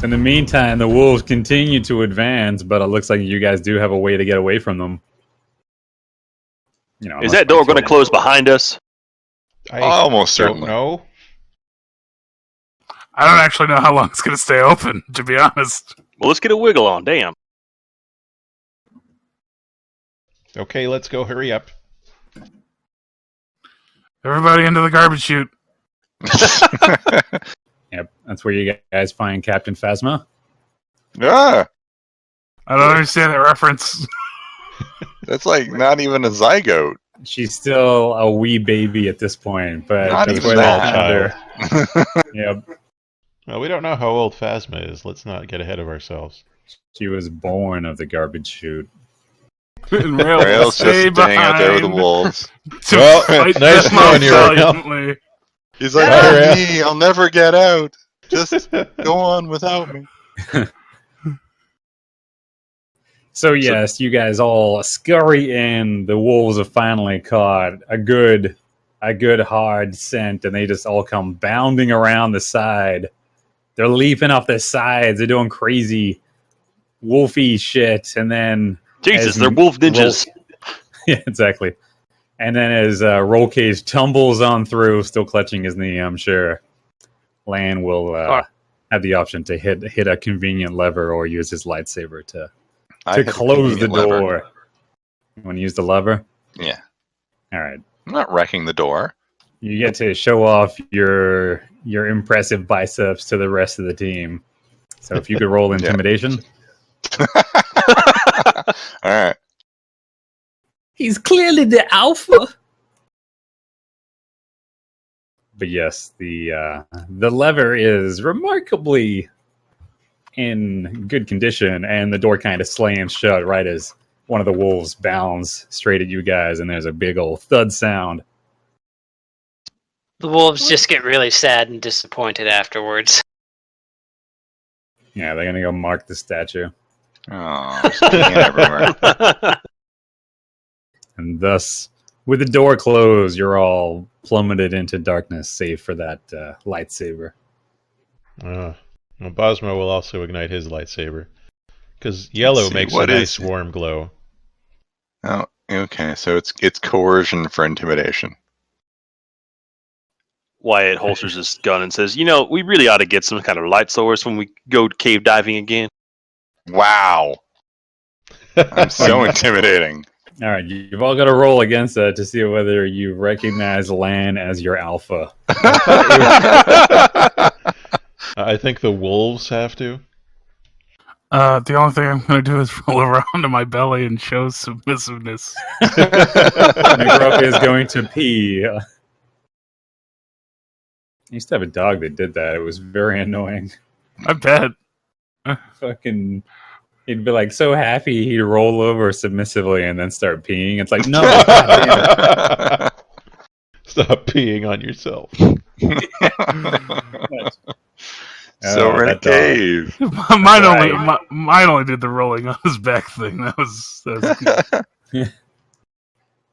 In the meantime, the wolves continue to advance, but it looks like you guys do have a way to get away from them. Is that door going to close behind us? I almost certainly. No. I don't actually know how long it's going to stay open, to be honest. Well, let's get a wiggle on. Damn. Okay, let's go. Hurry up. Everybody into the garbage chute. Yep, that's where you guys find Captain Phasma. Yeah, I don't understand that reference. that's like not even a zygote. She's still a wee baby at this point, but Not that's even where that. they found her. Yep, Well, we don't know how old Phasma is. Let's not get ahead of ourselves. she was born of the garbage chute. And Rail's stay just staying out there with the behind wolves. to Well, fight nice them knowing you, Rail. valiantly. He's like, Yeah. "Oh, me, I'll never get out. Just go on without me." So yes, you guys all scurry in. The wolves have finally caught a good hard scent, and they just all come bounding around the side. They're leaping off the sides. They're doing crazy wolfy shit, and then Jesus, as they're wolf ninjas. yeah, exactly. And then as Roll Cage tumbles on through, still clutching his knee, I'm sure Lan will have the option to hit a convenient lever or use his lightsaber to close the door. You want to use the lever? Yeah. All right. I'm not wrecking the door. You get to show off your impressive biceps to the rest of the team. So if you could roll intimidation. All right. He's clearly the alpha. But yes, the lever is remarkably in good condition, and the door kind of slams shut right as one of the wolves bounds straight at you guys, and there's a big old thud sound. The wolves just get really sad and disappointed afterwards. Yeah, they're gonna go mark the statue. Oh, sticking everywhere. And thus, with the door closed, you're all plummeted into darkness, save for that lightsaber. Well, Bosmo will also ignite his lightsaber. Because yellow Let's see, makes a what nice is- warm glow. Oh, okay. So it's coercion for intimidation. Wyatt holsters his gun and says, we really ought to get some kind of light source when we go cave diving again. Wow. I'm so intimidating. All right, you've all got to roll against that to see whether you recognize Lan as your alpha. I think the wolves have to. The only thing I'm going to do is roll over onto my belly and show submissiveness. MacLeod is going to pee. I used to have a dog that did that. It was very annoying. I bet. Fucking, he'd be like so happy he'd roll over submissively and then start peeing. It's like, no. Stop peeing on yourself. So we're in a that dog. cave. Mine only did the rolling on his back thing. That was good.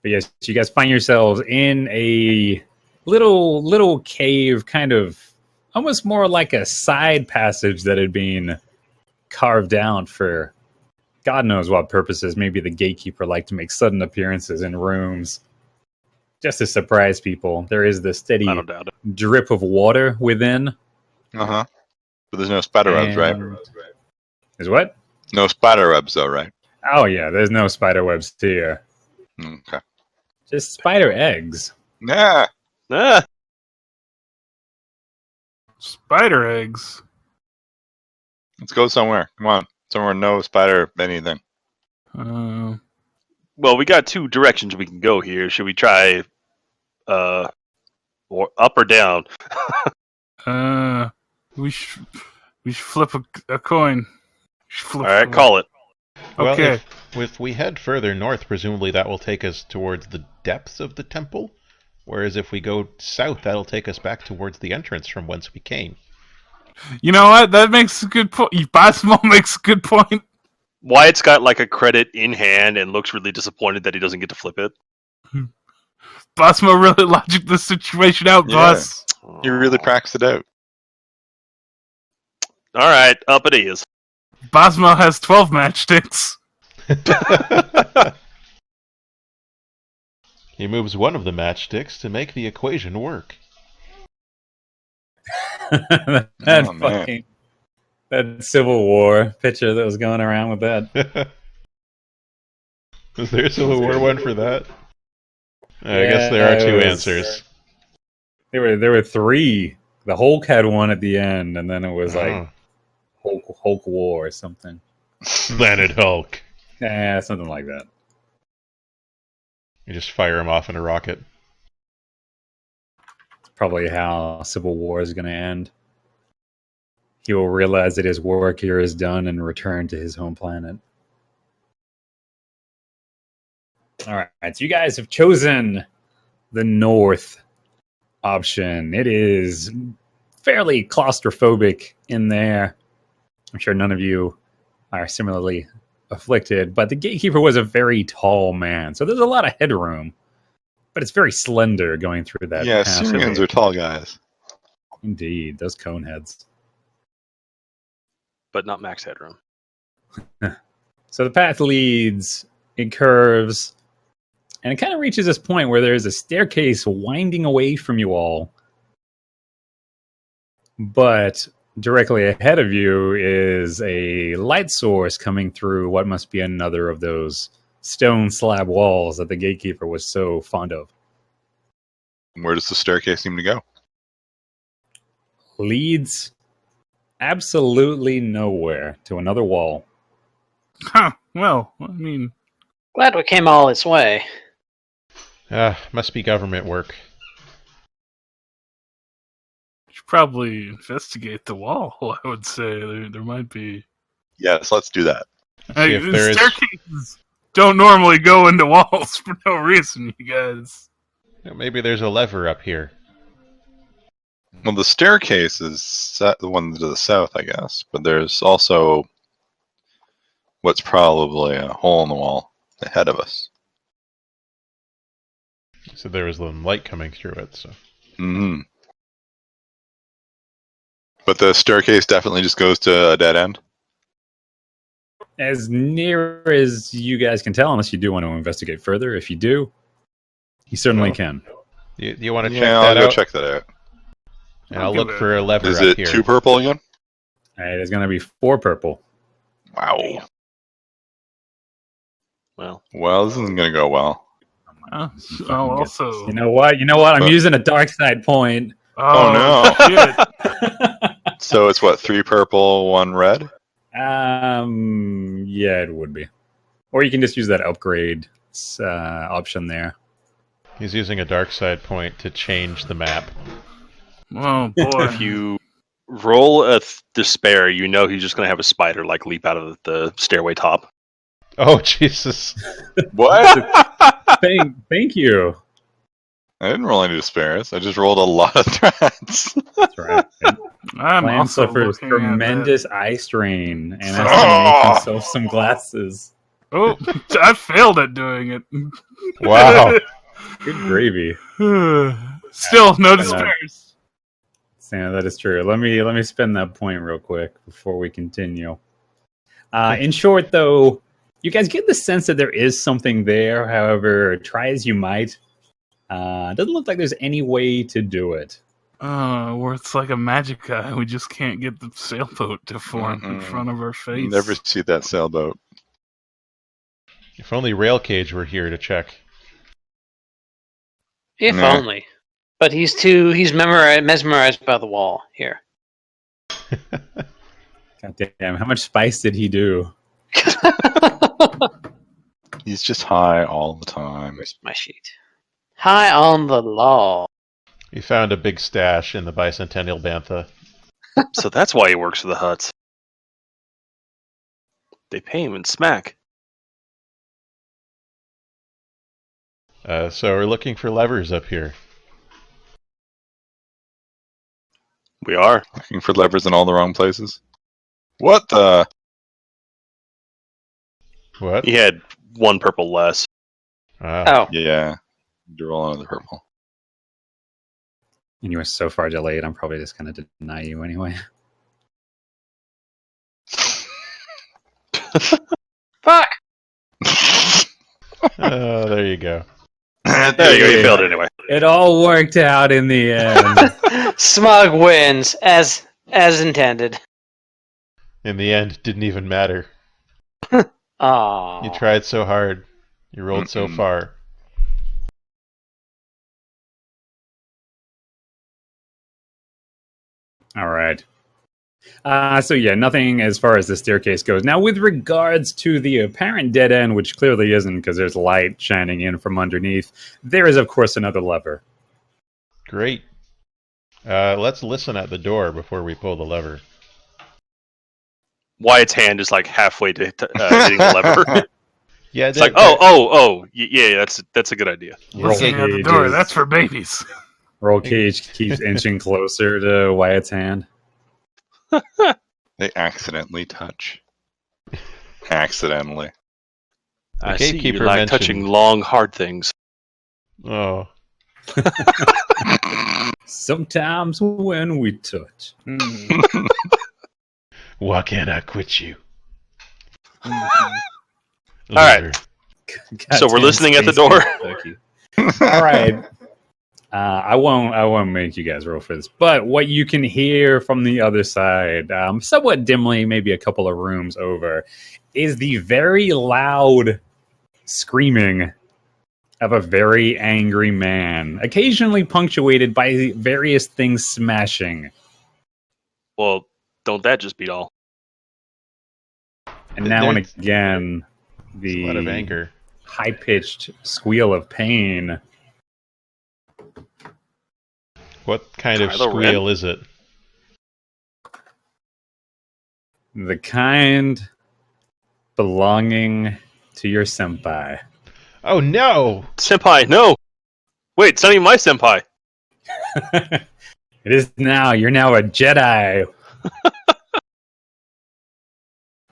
But yes, you guys find yourselves in a little cave, kind of almost more like a side passage that had been carved out for God knows what purposes. Maybe the gatekeeper liked to make sudden appearances in rooms just to surprise people. There is the steady I don't doubt it. drip of water within. Uh-huh. But there's no spider webs, right? Is what? No spider webs, though, right? Oh yeah, there's no spider webs here. Okay. Just spider eggs. Yeah. Ah, Spider eggs. Let's go somewhere. Come on. Somewhere no spider anything. Uh, well, we got two directions we can go here. Should we try or up or down? we should flip a coin. All right, call it. Okay. Well, if we head further north, presumably that will take us towards the depths of the temple. Whereas if we go south, that'll take us back towards the entrance from whence we came. You know what? That makes a good point. Basmo makes a good point. Wyatt's got like a credit in hand and looks really disappointed that he doesn't get to flip it. Basmo really logic this situation out, Yeah. boss. You really practiced it out. All right, up it is. Bosmo has 12 matchsticks. He moves one of the matchsticks to make the equation work. that Oh, man. fucking that Civil War picture that was going around with that. Was there a Civil War one for that? I guess there are two answers. There were three. The Hulk had one at the end, and then it was like Hulk War or something. Planet Hulk. Yeah, something like that. You just fire him off in a rocket. It's probably how Civil War is going to end. He will realize that his work here is done and return to his home planet. All right, so you guys have chosen the north option. It is fairly claustrophobic in there. I'm sure none of you are similarly afflicted, but the gatekeeper was a very tall man, so there's a lot of headroom, but it's very slender going through that. Yeah, passage. Syrians are tall guys. Indeed, those cone heads. But not max headroom. So the path leads, it curves, and it kind of reaches this point where there's a staircase winding away from you all. But directly ahead of you is a light source coming through what must be another of those stone slab walls that the gatekeeper was so fond of. Where does the staircase seem to go? Leads absolutely nowhere to another wall. Huh. Well, I mean, Glad we came all this way. Must be government work. should probably investigate the wall, I would say. There might be... Yes, let's do that. Hey, if there is- staircases don't normally go into walls for no reason, you guys. Maybe there's a lever up here. Well, the staircase is the one to the south, I guess. But there's also what's probably a hole in the wall ahead of us. So there was some light coming through it. So Hmm. But the staircase definitely just goes to a dead end. As near as you guys can tell, unless you do want to investigate further. If you do, you certainly can. you want to check Yeah, that I'll go out? check that out. And I'll look for a lever Is up it here. 2 purple again? All right, there's going to be 4 purple. Wow. Well, This isn't going to go well. Oh, Fucking also... You know what? I'm But- using a dark side point. Oh, no. Shit. So it's what, 3 purple, 1 red? Yeah, it would be. Or you can just use that upgrade option there. He's using a dark side point to change the map. Oh, boy. if you roll a despair, you know he's just going to have a spider like leap out of the stairway top. Oh, Jesus. What? Thank you. I didn't roll any despairs. I just rolled a lot of threats. That's right. I'm Plan also suffers looking at tremendous eye strain and has to Oh! make himself some glasses. that. Oh, I failed at doing it. Wow. Good gravy. Still, no despairs. Sam, that is true. Let me spin that point real quick before we continue. In short, though, you guys get the sense that there is something there. However, try as you might, it doesn't look like there's any way to do it. Where it's like a magic eye. We just can't get the sailboat to form in Mm-mm. front of our face. Never see that sailboat. If only Railcage were here to check. If Nah. only. But he's mesmerized by the wall here. God damn, how much spice did he do? He's just high all the time. Where's my sheet? High on the law. He found a big stash in the Bicentennial Bantha. So that's why he works for the Huts. They pay him in smack. So we're looking for levers up here. We are. Looking for levers in all the wrong places. What the? What? He had 1 purple less. Oh, Yeah. You roll another purple. And you were so far delayed, I'm probably just going to deny you anyway. Fuck! Oh, there you go. There you go. You failed anyway. It all worked out in the end. Smug wins as intended. In the end, it didn't even matter. Aww. You tried so hard. You rolled so far. All right. So yeah, nothing as far as the staircase goes. Now, with regards to the apparent dead end, which clearly isn't because there's light shining in from underneath, there is, of course, another lever. Great. Let's listen at the door before we pull the lever. Wyatt's hand is like halfway to hitting the lever. Yeah, It's like, yeah, that's a good idea. Listening at the door, that's for babies. Roll Cage keeps inching closer to Wyatt's hand. They accidentally touch. Accidentally. I The see you gatekeeper like mentioned- touching long, hard things. Oh. Sometimes when we touch. Why can't I quit you? All right. So we're listening at the door. All right. I won't make you guys roll for this, but what you can hear from the other side, somewhat dimly, maybe a couple of rooms over, is the very loud screaming of a very angry man, occasionally punctuated by various things smashing. Well, don't that just beat all? And now and There's- again, There's a lot of the anger. high-pitched squeal of pain. What kind of Kylo squeal is it? The kind belonging to your senpai. Oh no! Senpai, no! Wait, it's not even my senpai. It is now. You're now a Jedi.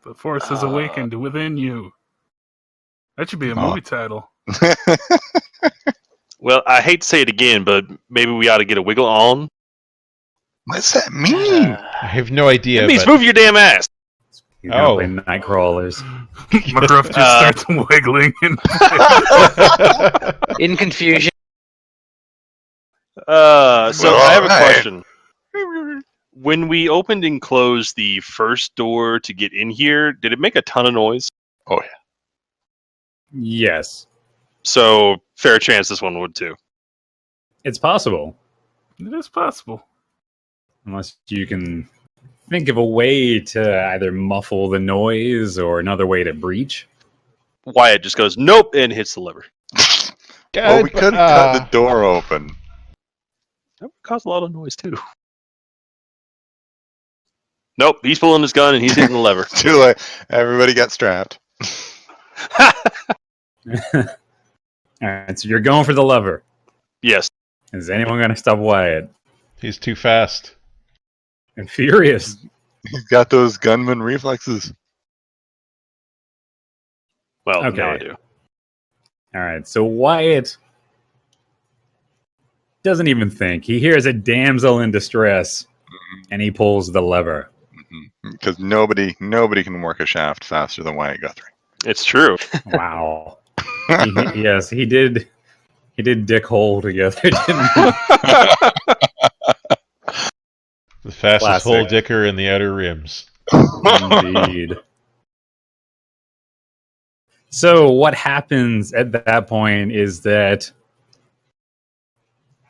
The Force has awakened within you. That should be a Oh. movie title. Well, I hate to say it again, but maybe we ought to get a wiggle on. What's that mean? I have no idea. It means but move your damn ass. You're gonna Oh. play night crawlers. McGruff just starts wiggling. And In confusion. So I have a Alright. question. When we opened and closed the first door to get in here, did it make a ton of noise? Yes, So fair chance this one would too. it's possible, it is possible. unless you can think of a way to either muffle the noise or another way to breach. Wyatt just goes nope and hits the lever. Well, we could cut the door open. That would cause a lot of noise too. Nope, he's pulling his gun and he's hitting the lever. Too late. Everybody got strapped. All right, so you're going for the lever. Yes. Is anyone going to stop Wyatt? He's too fast. And furious. He's got those gunman reflexes. Well, Okay. now I do. All right, so Wyatt doesn't even think. He hears a damsel in distress, and he pulls the lever. Because nobody can work a shaft faster than Wyatt Guthrie. It's true. Wow. Yes, he did. He did dick hole together, didn't he? The fastest Classic. hole dicker in the outer rims. Indeed. So what happens at that point is that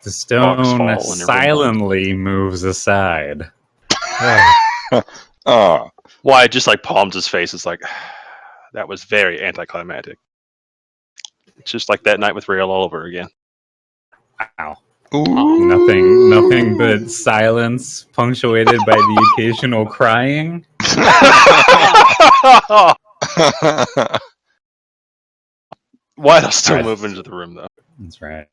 the Rocks stone fall and silently moves aside. Oh, Wyatt just like palms his face. It's like that was very anticlimactic. It's just like that night with Rail all over again. Wow. ooh. Nothing but silence punctuated by the occasional crying. Wyatt'll still Alright. move into the room though. That's right.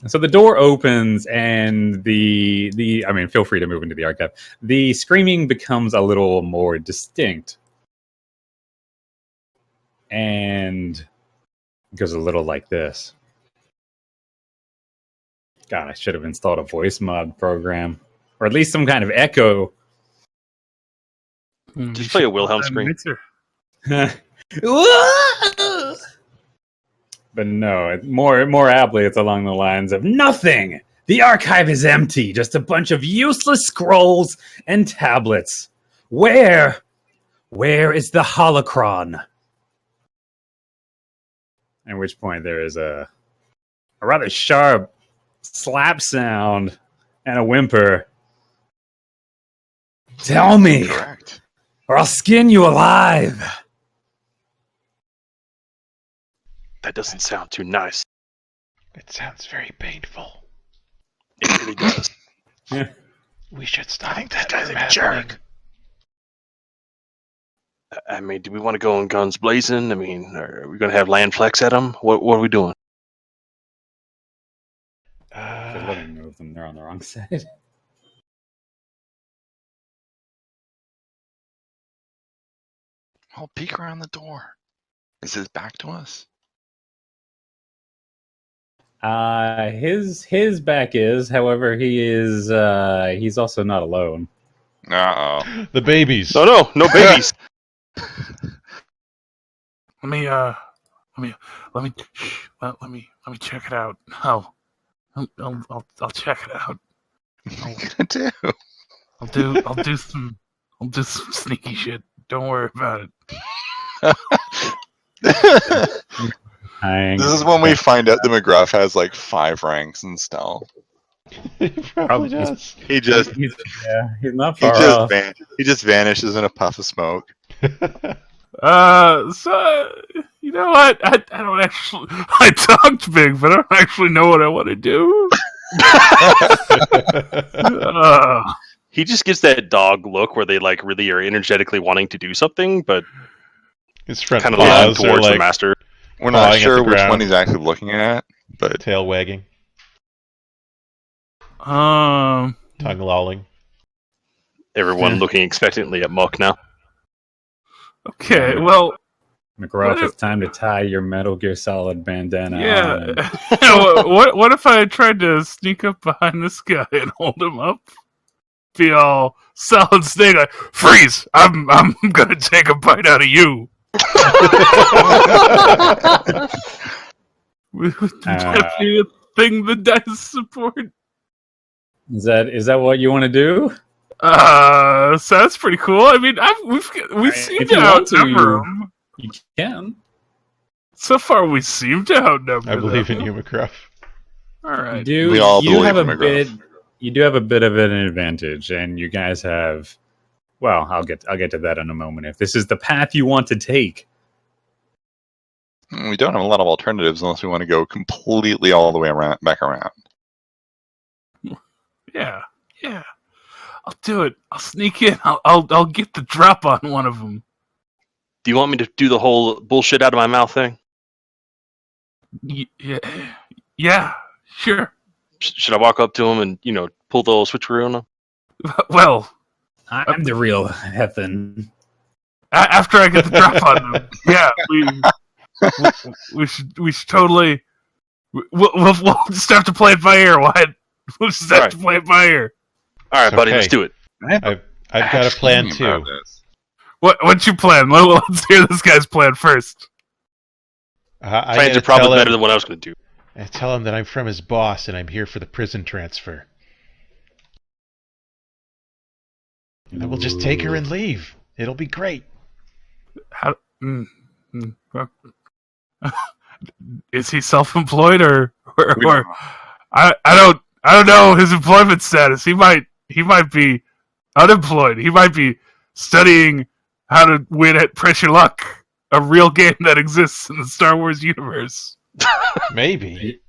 So the door opens and I mean, feel free to move into the archive. The screaming becomes a little more distinct. And it goes a little like this. God, I should have installed a voice mod program. Or at least some kind of echo. Just play a Wilhelm scream. Mixer. But no, more aptly, it's along the lines of nothing. The archive is empty, just a bunch of useless scrolls and tablets. Where is the holocron? At which point there is a rather sharp slap sound and a whimper. Tell me, Correct. or I'll skin you alive. That doesn't sound too nice. It sounds very painful. It really does. We should stop. I think this guy's a jerk. I mean, do we want to go in guns blazing? I mean, are we going to have land flex at them? What are we doing? Let me move them. They're on the wrong side. I'll peek around the door. Is his back to us? His back is, however, he's also not alone. Uh-oh. The babies. No babies. Let me check it out. I'll check it out. I'll do some sneaky shit. Don't worry about it. This is when we find out that McGruff has like 5 ranks in stealth. He probably does. He's not far off. He just vanishes in a puff of smoke. So you know what? I don't actually. I talked big, but I don't actually know what I want to do. He just gives that dog look where they like really are energetically wanting to do something, but His front kind of leaning paws are towards the like master. We're not Pawing at sure the which ground. one he's actually looking at, but tail wagging, Um. tongue lolling. Everyone looking expectantly at Muck now. Okay. Well. McGruff, it's time to tie your Metal Gear Solid bandana on. Yeah. What if I tried to sneak up behind this guy and hold him up? Be all Solid Snake. Like, freeze! I'm gonna take a bite out of you. Would that be a thing the dice support? Is that what you want to do? So that's pretty cool. I mean, we seem if to you want to, outnumber them. You can. So far, we seem to outnumber I believe in them. you, McGruff. All right. We all You have a believe in bit. McGruff. You do have a bit of an advantage, and you guys have. Well, I'll get to that in a moment. If this is the path you want to take, We don't have a lot of alternatives unless we want to go completely all the way back around. Yeah. I'll do it. I'll sneak in. I'll get the drop on one of them. Do you want me to do the whole bullshit out of my mouth thing? Yeah. Sure. Should I walk up to him and pull the old switcheroo on him? Well, I'm the real Hethan. after I get the drop on them, yeah, we should totally. We'll just have to play it by ear, Wyatt. We'll just have to play it by ear. All right, buddy, okay. let's do it. I've got a plan too. What's your plan? Let's hear this guy's plan first. Plans are probably better than what I was going to do. I tell him that I'm from his boss and I'm here for the prison transfer. And we'll just take her and leave. It'll be great. Is he self-employed or I don't know his employment status. He might be unemployed. He might be studying how to win at Pressure Luck, a real game that exists in the Star Wars universe. Maybe.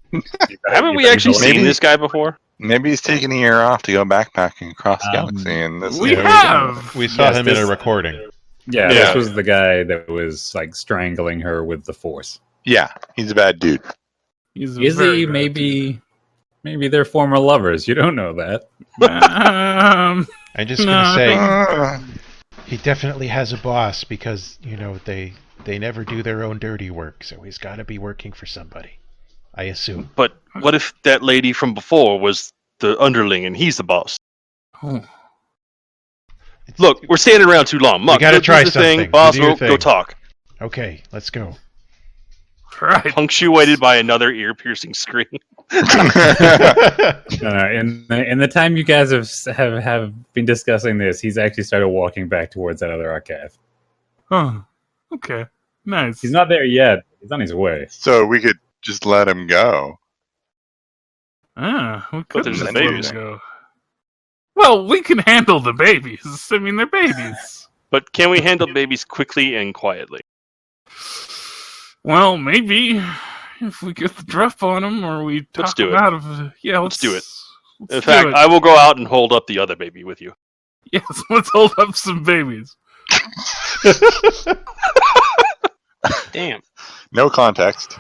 Haven't we actually seen this guy before? Maybe he's taking a year off to go backpacking across the galaxy. And this We have. We saw him in a recording. Yeah, this was the guy that was like strangling her with the Force. Yeah, he's a bad dude. Is he? Maybe they're former lovers. You don't know that. I'm just gonna say he definitely has a boss because they never do their own dirty work, so he's got to be working for somebody. I assume. But what if that lady from before was the underling and he's the boss? Oh. Look, we're standing around too long. Muck, gotta go do try the something. thing. Boss, Do your go thing. talk. Okay, let's go. Right. Punctuated by another ear-piercing scream. In the time you guys have been discussing this, he's actually started walking back towards that other archive. Oh, okay. Nice. He's not there yet. He's on his way. So we could just let him go. We could there's just the let babies. him go. Well, we can handle the babies. I mean, they're babies. But can we handle babies quickly and quietly? Well, maybe if we get the drop on them, or we talk Let's do them it. out of. Yeah, let's do it. let's In do fact, it. I will go out and hold up the other baby with you. Yes, let's hold up some babies. Damn. No context.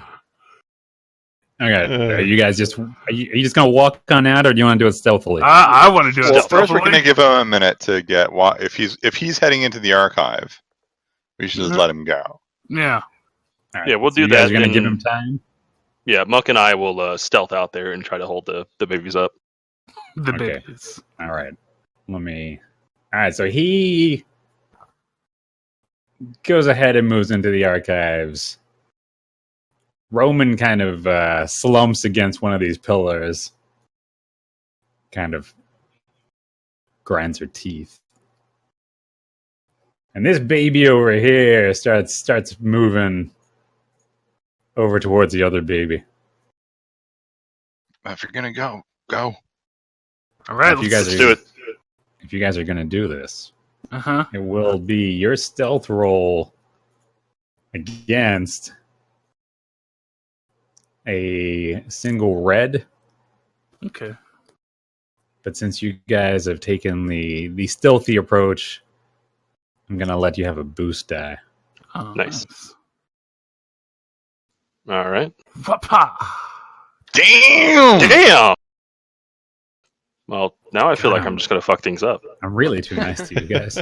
Okay, are you guys just just gonna walk on out, or do you want to do it stealthily? I want to do it. Well, first we're stealthily. going to give him a minute to get. If he's heading into the archive, we should just let him go. Yeah. All right, Yeah, we'll so do you guys that are gonna in- give him time. Yeah, Muck and I will stealth out there and try to hold the babies up. The Okay. babies. All right, All right, so he goes ahead and moves into the archives. Roman kind of slumps against one of these pillars, kind of grinds her teeth. And this baby over here starts moving over towards the other baby. If you're going to go, go. All right, If you guys Let's are- do it. If you guys are going to do this, Uh-huh. it will be your stealth roll against a single red. Okay. But since you guys have taken the stealthy approach, I'm going to let you have a boost die. Oh, Nice. All right. Papa. Damn! Damn! Well, now I feel like Damn. I'm just going to fuck things up. I'm really too nice to you guys.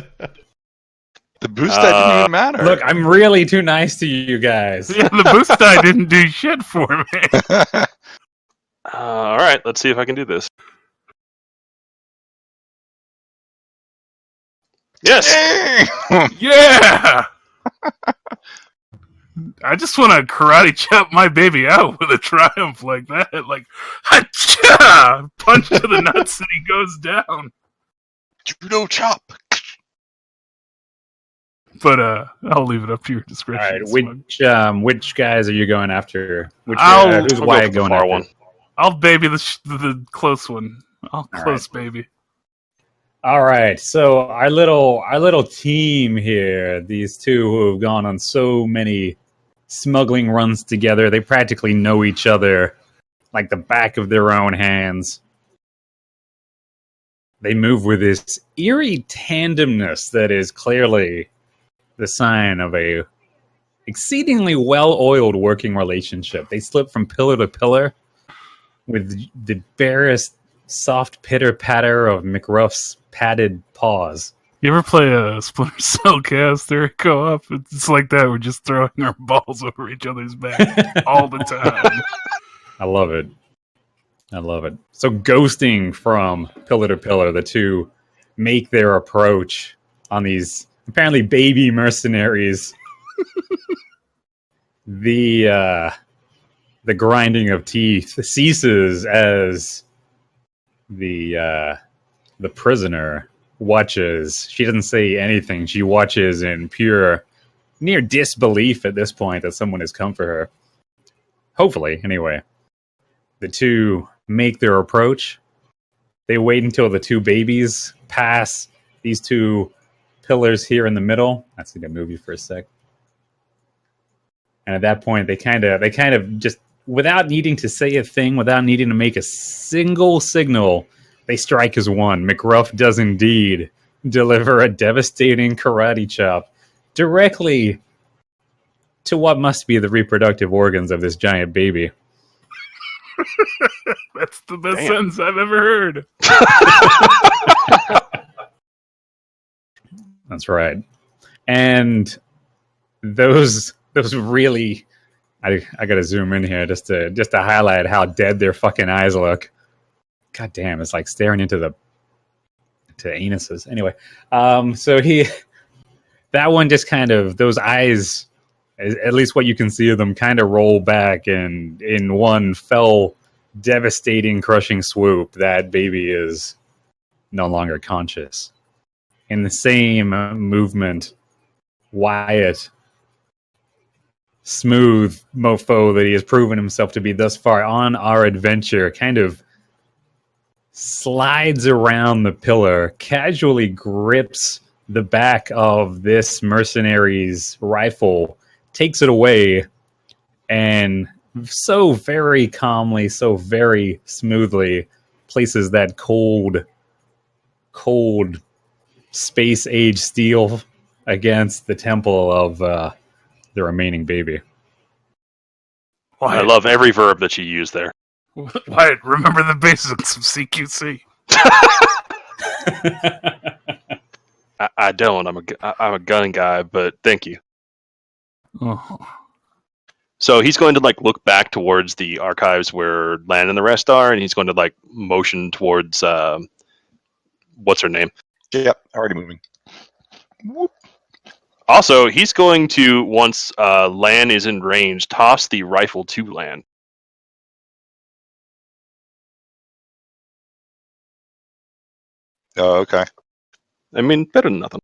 The boost that didn't even matter. Look, I'm really too nice to you guys. Yeah, the boost die didn't do shit for me. All right, let's see if I can do this. Yes! Damn! Yeah! I just want to karate chop my baby out with a triumph like that. Like, ha-cha! Punch to the nuts and he goes down. Judo chop. But I'll leave it up to your All discretion. right, Smug. which guys are you going after? Who's I'll go Wyatt for the going far after? one. I'll baby the close one. I'll All close baby. All right, so our little team here, these two who have gone on so many smuggling runs together, they practically know each other like the back of their own hands. They move with this eerie tandemness that is clearly the sign of a exceedingly well-oiled working relationship. They slip from pillar to pillar with the barest soft pitter-patter of McRuff's padded paws. You ever play a Splinter Cell Chaos Theory co-op? It's like that. We're just throwing our balls over each other's back all the time. I love it. I love it. So ghosting from pillar to pillar, the two make their approach on these apparently baby mercenaries. The grinding of teeth ceases as the prisoner watches. She doesn't say anything. She watches in pure, near disbelief at this point that someone has come for her. Hopefully, anyway. The two make their approach. They wait until the two babies pass these two pillars here in the middle. That's going to move you for a sec. And at that point, they kind of just, without needing to say a thing, without needing to make a single signal, they strike as one. McRuff does indeed deliver a devastating karate chop directly to what must be the reproductive organs of this giant baby. That's the best Damn. sentence I've ever heard. That's right. And those really, I gotta zoom in here just to highlight how dead their fucking eyes look. God damn, it's like staring into anuses. Anyway, so that one just kind of, those eyes at least what you can see of them, kind of roll back, and in one fell, devastating, crushing swoop, that baby is no longer conscious. In the same movement, Wyatt, smooth mofo that he has proven himself to be thus far on our adventure, kind of slides around the pillar, casually grips the back of this mercenary's rifle, takes it away, and so very calmly, so very smoothly places that cold space age steel against the temple of the remaining baby. I love every verb that you use there. Wyatt, remember the basics of CQC. I don't. I'm a gun guy, but thank you. Oh. So he's going to like look back towards the archives where Lan and the rest are, and he's going to like motion towards what's her name? Yep, already moving. Whoop. Also, he's going to, once Lan is in range, toss the rifle to Lan. Oh, okay. I mean, better than nothing.